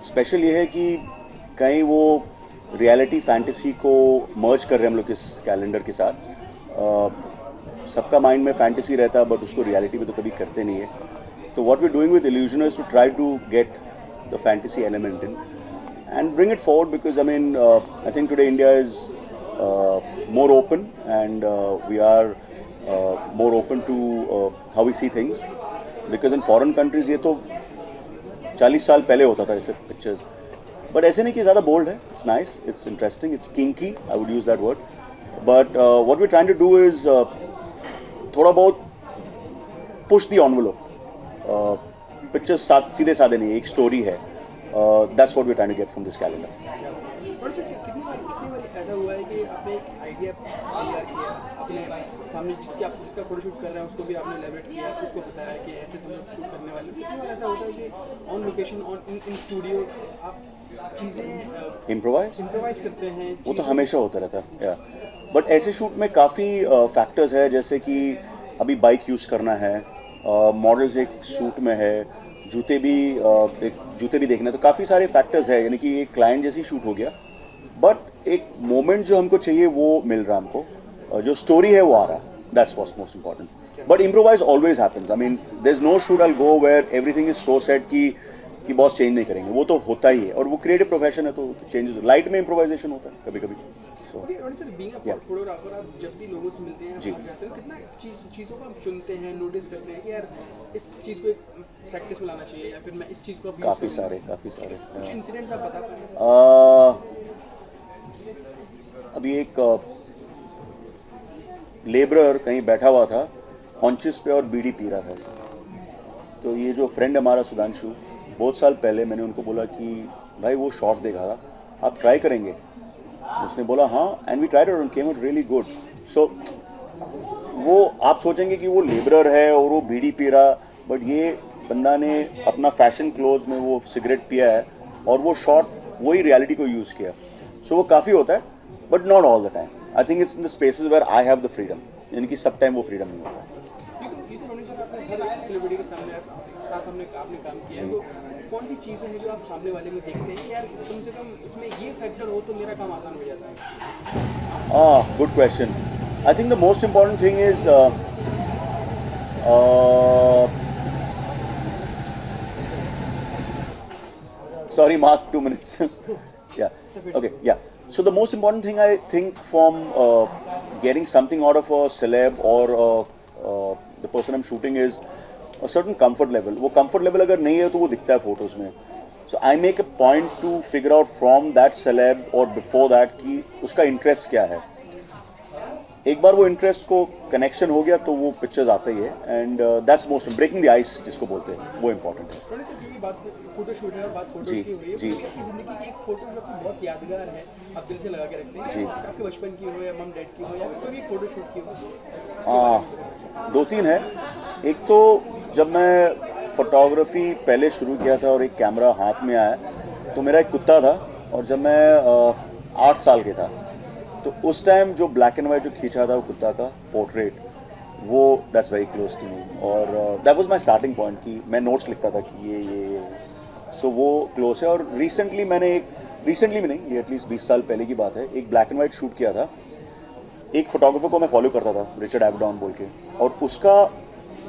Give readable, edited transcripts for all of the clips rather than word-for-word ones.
Special ये है कि कहीं वो रियलिटी फैंटेसी को मर्ज कर रहे हैं हम लोग इस कैलेंडर के साथ। सबका माइंड में फैंटेसी रहता है बट उसको रियलिटी में तो कभी करते नहीं है। तो what we doing with illusion is to try to get the fantasy element in and bring it forward because I mean I think today India is more open and we are more open to how we see things because in foreign countries ये तो 40 साल पहले होता था ऐसे pictures but ऐसे नहीं कि ज़्यादा बोल्ड है. It's nice, it's interesting, it's kinky, I would use that word. But what we trying to do is थोड़ा बहुत पुश द एनवेलप. पिक्चर्स सीधे साधे नहीं, एक स्टोरी है. That's what we're trying to get from this calendar. और sir कितनी बार ऐसा हुआ है कि आपने एक आइडिया तैयार किया, अपने सामने जिसका फोटोशूट कर रहे हैं उसको भी आपने लेवरेट किया, उसको बताया कि ऐसे सब लोग शूट करने वाले. कितनी बार ऐसा होता है कि ऑन लोकेशन इन स्टूडियो आप चीज़ें इम्प्रोवाइज करते हैं? वो तो हमेशा होता रहता है. बट ऐसे शूट में काफ़ी फैक्टर्स है, जैसे कि अभी बाइक यूज़ करना है, मॉडल्स एक शूट में है, जूते भी देखना है, तो काफ़ी सारे फैक्टर्स है. यानी कि एक क्लाइंट जैसी शूट हो गया बट एक मोमेंट जो हमको चाहिए वो मिल रहा है हमको, जो स्टोरी है वो आ रहा है. That's what's most important. But improvise always happens. I mean there is no shoot I go where everything is so set कि बॉस चेंज नहीं करेंगे. वो तो होता ही है और वो क्रिएटिव प्रोफेशन है, तो चेंजेस लाइट में इम्प्रोवाइजेशन होता है कभी कभी. फोटोग्राफर आप जब भी लोगों से मिलते हैं, जाते हैं, कितना चीज़ों को आप चुनते हैं, नोटिस करते हैं कि यार इस चीज़ को प्रैक्टिस में लाना चाहिए या फिर मैं इस चीज़ को काफ़ी सारे कुछ इंसिडेंट्स आप बता पाएंगे? अभी एक लेबरर कहीं बैठा हुआ था हॉन्चेस पे और बीड़ी पी रहा था ऐसे. तो ये जो फ्रेंड हमारा सुधांशु, बहुत साल पहले मैंने उनको बोला कि भाई वो शॉट देखा था, आप ट्राई करेंगे? उसने बोला हाँ, and we tried it and came out really good. So वो आप सोचेंगे कि वो लेबरर है और वो बीड़ी पी रहा, बट ये बंदा ने अपना फैशन क्लोथ्स में वो सिगरेट पिया है और वो शॉट वही रियलिटी को यूज़ किया. सो वो काफ़ी होता है but not all the time. I think it's in the spaces where I have the freedom. यानी कि सब टाइम वो फ्रीडम नहीं होता. कौन सी चीज़ें हैं जो आप सामने वाले में देखते हैं यार कम से कम इसमें ये फैक्टर हो तो मेरा काम आसान हो जाता है? Good question. I think the most important thing is sorry Mark, 2 minutes. So the most important thing I think from getting something out of a celeb or the person I'm shooting is a certain comfort level. वो comfort level अगर नहीं है तो वो दिखता है photos में. So I make a point to figure out from that celeb or before that कि उसका interest क्या है. एक बार वो इंटरेस्ट को कनेक्शन हो गया तो वो पिक्चर्स आते ही है. And that's most breaking the ice जिसको बोलते हैं, वो इम्पोर्टेंट है. जी जी जिंदगी की एक फोटो जो बहुत यादगार है, आप दिल से लगा के रखते हैं जी, आपके बचपन की हो या मम डैड की हो या कोई भी फोटो शूट की हो? 2-3 है. एक तो जब मैं फोटोग्राफी पहले शुरू किया था और एक कैमरा हाथ में आया तो मेरा एक कुत्ता था, और जब मैं 8 साल के था तो उस टाइम जो ब्लैक एंड वाइट जो खींचा था वो कुत्ता का पोर्ट्रेट, वो that's very close to me. और that was my starting point कि मैं नोट्स लिखता था कि ये सो वो क्लोज है. और रिसेंटली में नहीं, ये एटलीस्ट 20 साल पहले की बात है, एक ब्लैक एंड वाइट शूट किया था. एक फोटोग्राफर को मैं फॉलो करता था, रिचर्ड एवडॉन बोल के, और उसका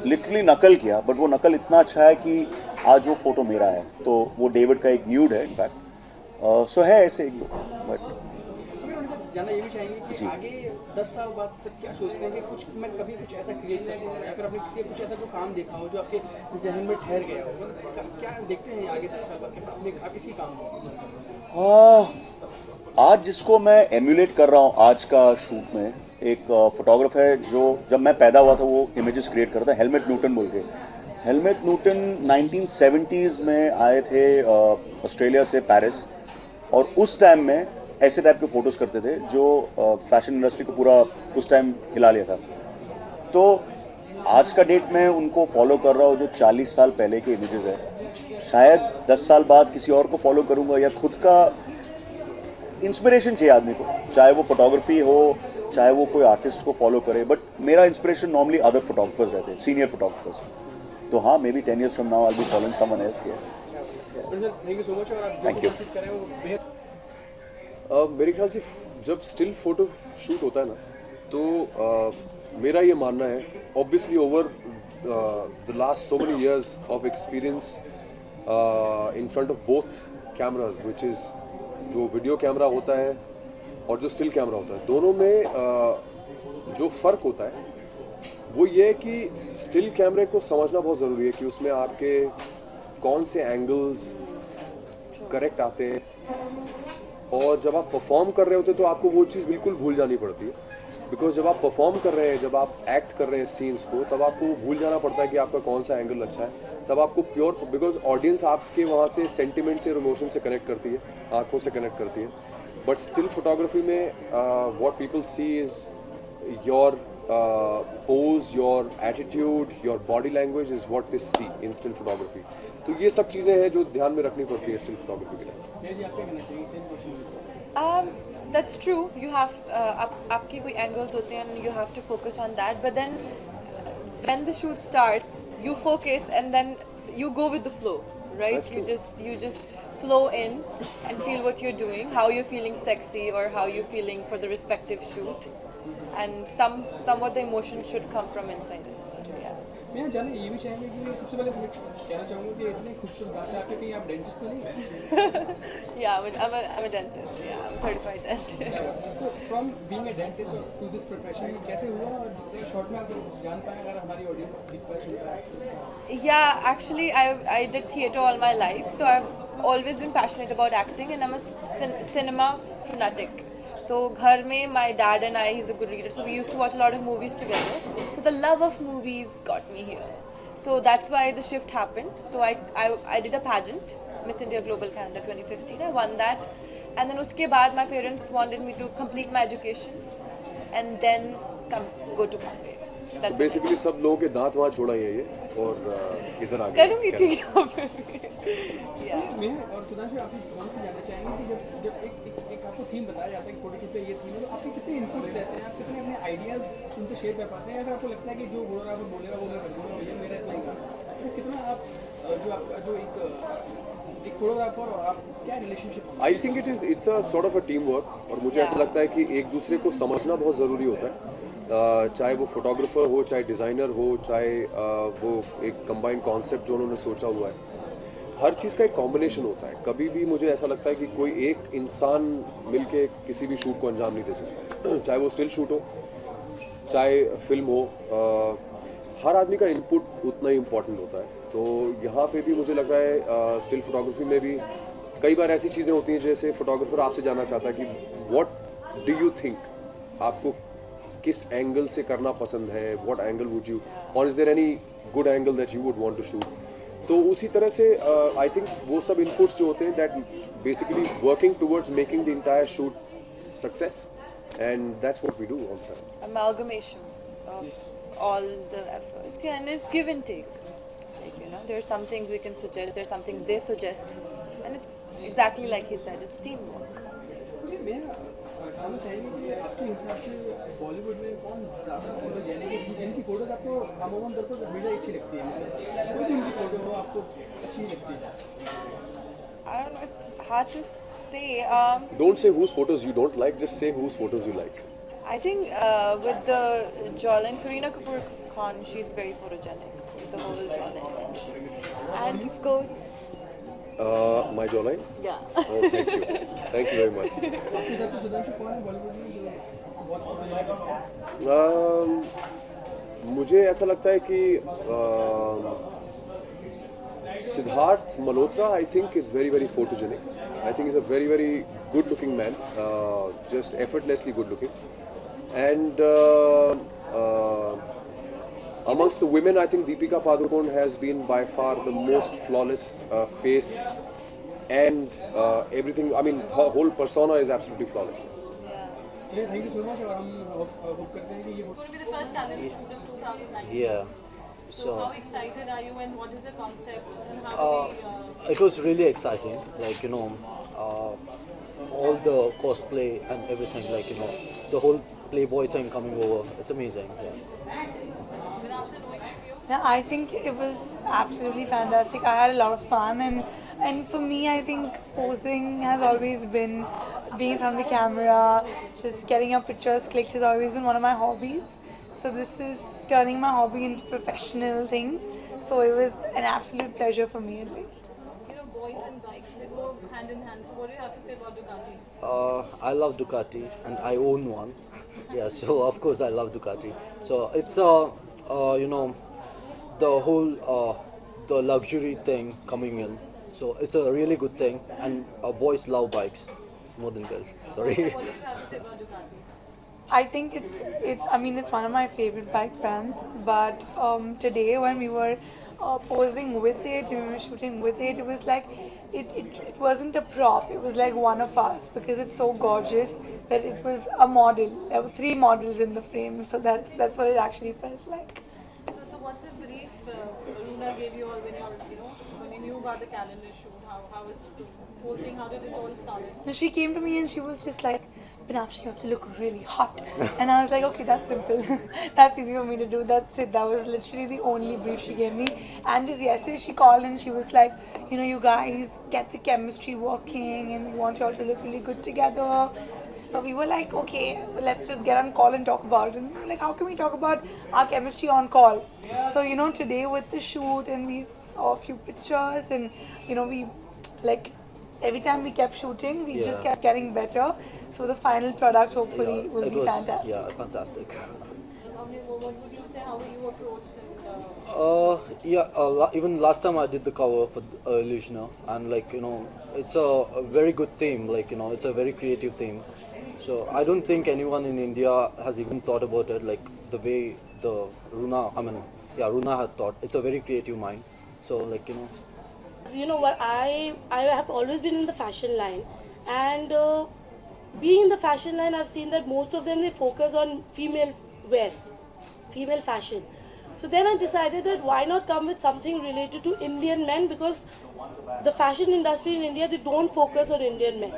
लिटरली नकल किया. बट वो नकल इतना अच्छा है कि आज वो फोटो मेरा है. तो वो डेविड का एक न्यूड है इनफैक्ट. सो है ऐसे 1-2. बट जानना ये भी चाहेंगे कि आगे 10 साल बाद तक क्या सोचते हैं कि मैं कभी कुछ ऐसा क्रिएट कर पाऊँ या फिर आपने किसी कुछ ऐसा जो काम देखा हो जो आपके जहन में ठहर गया हो, क्या देखते हैं आगे 10 साल बाद के अपने आप इसी काम को? आज जिसको मैं एम्यूलेट कर रहा हूँ आज का शूट में, एक फोटोग्राफर है जो जब मैं पैदा हुआ था वो इमेजेस क्रिएट करता है, हेलमेट न्यूटन बोल के. हेलमेट न्यूटन 1970s में आए थे ऑस्ट्रेलिया से, पेरिस, और उस टाइम में ऐसे टाइप के फ़ोटोज़ करते थे जो फैशन इंडस्ट्री को पूरा उस टाइम हिला लिया था. तो आज का डेट में उनको फॉलो कर रहा हूँ जो 40 साल पहले के इमेजेस है. शायद 10 साल बाद किसी और को फॉलो करूँगा या खुद का इंस्पिरेशन चाहिए आदमी को, चाहे वो फोटोग्राफी हो चाहे वो कोई आर्टिस्ट को फॉलो करे. बट मेरा इंस्पिरेशन नॉर्मली अदर फोटोग्राफर्स रहते हैं, सीनियर फोटोग्राफर्स. तो हाँ, may be 10 years from now I'll be following someone else. Yes. Sir thank you so much और आप जो Thank you. फोटो शूट कर रहे हैं वो बेहद मेरे ख्याल से जब स्टिल फोटो शूट होता है ना तो मेरा ये मानना है obviously over the last so many years of experience in front of both cameras which is जो वीडियो कैमरा होता है और जो स्टिल कैमरा होता है दोनों में जो फ़र्क होता है वो ये है कि स्टिल कैमरे को समझना बहुत ज़रूरी है कि उसमें आपके कौन से एंगल्स करेक्ट आते हैं और जब आप परफॉर्म कर रहे होते हैं तो आपको वो चीज़ बिल्कुल भूल जानी पड़ती है बिकॉज जब आप परफॉर्म कर रहे हैं जब आप एक्ट कर रहे हैं सीन्स को तब आपको भूल जाना पड़ता है कि आपका कौन सा एंगल अच्छा है तब आपको प्योर बिकॉज ऑडियंस आपके वहाँ से सेंटिमेंट से और इमोशन से कनेक्ट करती है आंखों से कनेक्ट करती है बट स्टिल फोटोग्राफी में what people see is your pose your attitude your body language is what they see in still photography तो ये सब चीज़ें हैं जो ध्यान में रखनी पड़ती है स्टिल फोटोग्राफी के लिए मैं जी आप क्या कहना चाहिए same question That's true. You have आपके कोई angles होते हैं and you have to focus on that. But then when the shoot starts, you focus and then you go with the flow, right? That's true. You just flow in and feel what you're doing, how you're feeling sexy or how you're feeling for the respective shoot, and somewhat the emotion should come from inside as well. Yeah. मैं जाने ये भी चाहेंगे कि सबसे पहले मैं कहना चाहूँगा कि इतने खूबसूरत दांत हैं आपके कहीं आप डेंटिस्ट तो नहीं Yeah, I'm a dentist. Yeah, I'm a certified dentist. तो from being a dentist to this profession कैसे हुआ और शॉर्ट में आप जान पाए अगर हमारी ऑडियंस दिख पाए सुन पाए Yeah, actually, I did theatre all my life, so I've always been passionate about acting, and I'm a cinema fanatic. So, घर में my dad and I, he's a good reader, so we used to watch a lot of movies together. So the love of movies got me here. So that's why the shift happened. So I did a pageant, Miss India Global Canada 2015. I won that, and then उसके बाद my parents wanted me to complete my education, and then go to Bombay. That's basically सब लोगों के दांत वहाँ छोड़ा ही है ये और इधर आ गए करूँगी ठीक है Yeah. मैं और सुधांशु आप दोनों से जानना चाहेंगे कि जब जब एक आपको थीम बताया जाता है कि फोटोशूट पे ये थीम है तो आपके कितने इनपुट्स रहते हैं आप कितने अपने आइडियाज़ उनसे शेयर कर पाते हैं अगर आपको लगता है कि जो फोटोग्राफर बोलेगा वो मैं कर दूँगा भैया मेरा इतना ही काम तो कितना आप जो आपका जो एक फोटोग्राफर और आप क्या relationship I think it's a sort of a team work और मुझे ऐसा लगता है कि एक दूसरे को समझना बहुत ज़रूरी होता है चाहे वो फोटोग्राफर हो चाहे डिज़ाइनर हो चाहे वो एक कंबाइंड कॉन्सेप्ट जो उन्होंने सोचा हुआ है हर चीज़ का एक कॉम्बिनेशन होता है कभी भी मुझे ऐसा लगता है कि कोई एक इंसान मिलके किसी भी शूट को अंजाम नहीं दे सकता चाहे वो स्टिल शूट हो चाहे फिल्म हो हर आदमी का इनपुट उतना ही इम्पोर्टेंट होता है तो यहाँ पे भी मुझे लग रहा है स्टिल फोटोग्राफी में भी कई बार ऐसी चीज़ें होती हैं जैसे फोटोग्राफर आपसे जानना चाहता है कि व्हाट डू यू थिंक आपको किस एंगल से करना पसंद है व्हाट एंगल वुड यू और is there any good angle that you would want to shoot तो उसी तरह से आई थिंक वो सब इनपुट्स जो होते हैं that basically working towards making the entire shoot success and that's what we do all the time Amalgamation of all the efforts. Yeah, and it's give and take. Like, there are some things we can suggest, there are some things they suggest, and it's exactly like he said, it's teamwork. मैं जानना चाहेंगे कि आपके हिसाब से बॉलीवुड में कौन ज़्यादा फोटोजेनिक है जिनकी फोटोज आपको अमूमन तौर पर वीडियो अच्छी लगती है मतलब कोई भी उनकी फोटो हो आपको अच्छी लगती है I don't know, it's hard to say. Don't say whose photos you don't like just say whose photos you like I think with the jawline, Kareena Kapoor Khan, she's very photogenic, with the whole jawline. And of course, my jawline yeah. oh thank you very much आपके हिसाब से सुधांशु कौन है बॉलीवुड में जो बहुत photogenic लगता है मुझे ऐसा लगता है कि Siddharth Malhotra I think is very very photogenic I think is a very very good looking man just effortlessly good looking and amongst the women I think Deepika Padukone has been by far the most flawless face and everything I mean her whole persona is absolutely flawless चलिए thank you so much और हम hope करते हैं कि ये Will be the first talent shoot of 2019. Yeah. So how excited are you and what is the concept and how do we, It was really exciting. Like, all the cosplay and everything, like, the whole Playboy thing coming over. It's amazing. Yeah. even after knowing of you? Yeah, I think it was absolutely fantastic. I had a lot of fun, and for me, I think posing has always been being in front of the camera, just getting your pictures clicked has always been one of my hobbies. So this is turning my hobby into professional things. So it was an absolute pleasure for me at least. You know, boys and bikes, they go hand in hand. So what do you have to say about Ducati? I love Ducati and I own one. Yeah, so of course I love Ducati. So it's you know, the whole the luxury thing coming in. So it's a really good thing, and boys love bikes more than girls. Sorry. What do you have to say about Ducati? I think it's I mean it's one of my favorite bike brands. But today when we were posing with it, we were shooting with it, it was like it wasn't a prop. It was like one of us because it's so gorgeous that it was a model. There were 3 models in the frame, so that's what it actually felt like. So what's a brief Runa gave you all when you all, you know, when you knew about the calendar shoot? How was the whole thing? How did it all started? And she came to me and she was just like, Binafshi, you have to look really hot. And I was like, okay, that's simple. That's easy for me to do. That's it. That was literally the only brief she gave me. And just yesterday she called and she was like, you know, you guys get the chemistry working and we want you all to look really good together. So we were like, okay, let's just get on call and talk about it. And we were like, how can we talk about our chemistry on call? So, you know, today with the shoot and we saw a few pictures and, you know, we like every time we kept shooting, we just kept getting better. So the final product hopefully will it be was fantastic. yeah fantastic. What would you say? How were you approached? And Even last time I did the cover for Illusioner, and like you know, it's a very good theme. Like you know, it's a very creative theme. So I don't think anyone in India has even thought about it like the way the Runa. I mean, yeah, Runa had thought. It's a very creative mind. So like you know. You know what, I have always been in the fashion line, and being in the fashion line, I've seen that most of them, they focus on female wears, female fashion. So then I decided that why not come with something related to Indian men, because the fashion industry in India, they don't focus on Indian men.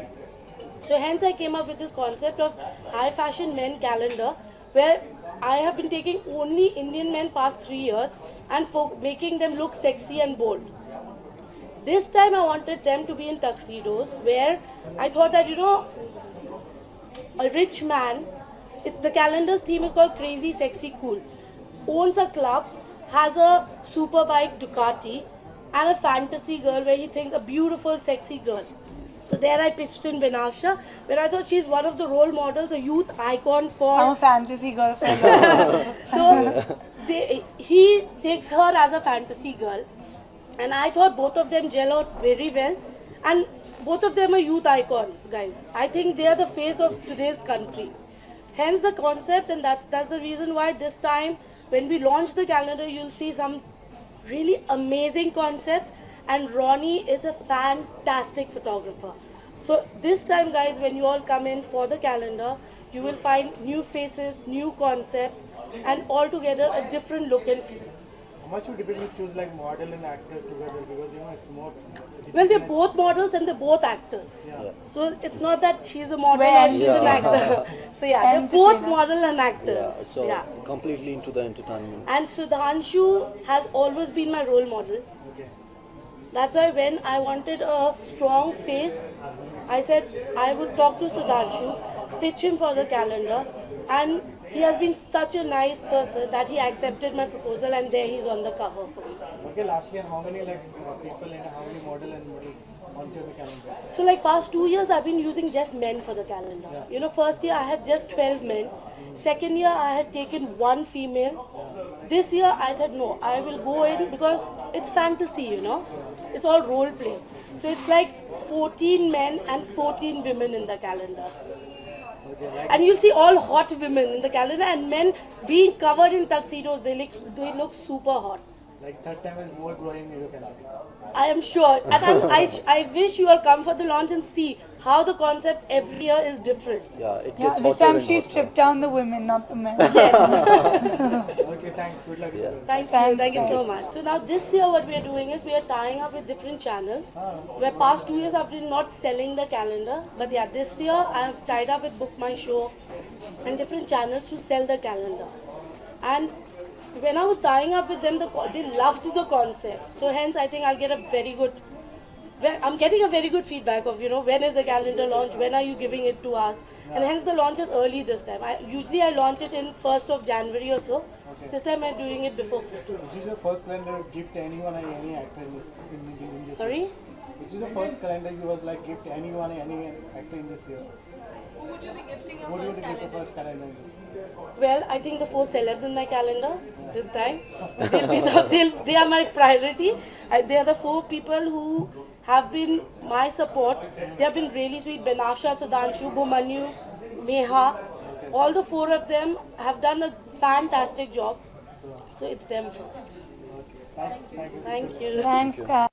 So hence I came up with this concept of high fashion men calendar, where I have been taking only Indian men past 3 years and making them look sexy and bold. This time I wanted them to be in tuxedos, where I thought that, you know, a rich man, the calendar's theme is called Crazy, Sexy, Cool, owns a club, has a super bike Ducati, and a fantasy girl where he thinks a beautiful, sexy girl. So there I pitched in Binafsha, where I thought she's one of the role models, a youth icon for... I'm a fantasy girlfriend. So he takes her as a fantasy girl. And I thought both of them gel out very well, and both of them are youth icons, guys. I think they are the face of today's country. Hence the concept, and that's the reason why this time when we launch the calendar, you'll see some really amazing concepts, and Ronnie is a fantastic photographer. So this time, guys, when you all come in for the calendar, you will find new faces, new concepts, and altogether a different look and feel. How much you typically choose like model and actor together, because you know it's more. Well, they're both models and they're both actors. Yeah. So it's not that she's a model Well, or she's an actor. So yeah, they're both model and actors. Yeah, so completely into the entertainment. And Sudhanshu has always been my role model. That's why when I wanted a strong face, I said I would talk to Sudhanshu, pitch him for the calendar, and he has been such a nice person that he accepted my proposal, and there he's on the cover for me. Okay, last year how many like people and how many model and model onto the calendar? So like past 2 years I've been using just men for the calendar. Yeah. You know, first year I had just 12 men. Second year I had taken 1 female. This year I thought no, I will go in because it's fantasy, you know. It's all role play. So it's like 14 men and 14 women in the calendar. And you'll see all hot women in the calendar, and men being covered in tuxedos, they look super hot. Like third time is more growing in your calendar. I am sure. And I wish you all come for the launch and see how the concept every year is different. Yeah, it Yeah, gets this hotter time and she hotter. stripped down the women, not the men. Okay, thanks. Good luck. Yeah. Thank you so much. So now this year what we are doing is we are tying up with different channels. Where past 2 years I've been not selling the calendar, but yeah, this year I have tied up with Book My Show and different channels to sell the calendar. And when I was tying up with them, they loved the concept. So hence, I think I'll get a very good. I'm getting a very good feedback of when is the calendar launch, when are you giving it to us, and hence the launch is early this time. Usually I launch it in 1st of January or so. Okay. This time I'm doing it before Which Christmas. is your first calendar gift anyone or any actor in this Sorry. year? Which is the first calendar you was like gift anyone or any actor in this year? Who would you be gifting your Who do you first give the calendar? first calendar? in this year? Well, I think the 4 celebs in my calendar this time. They are my priority. They are the 4 people who have been my support. They have been really sweet. Benafsha, Sudhanshu, Bhumanyu, Neha. All the 4 of them have done a fantastic job. So it's them first. Thanks. Thank you. Thank you. Thanks, guys.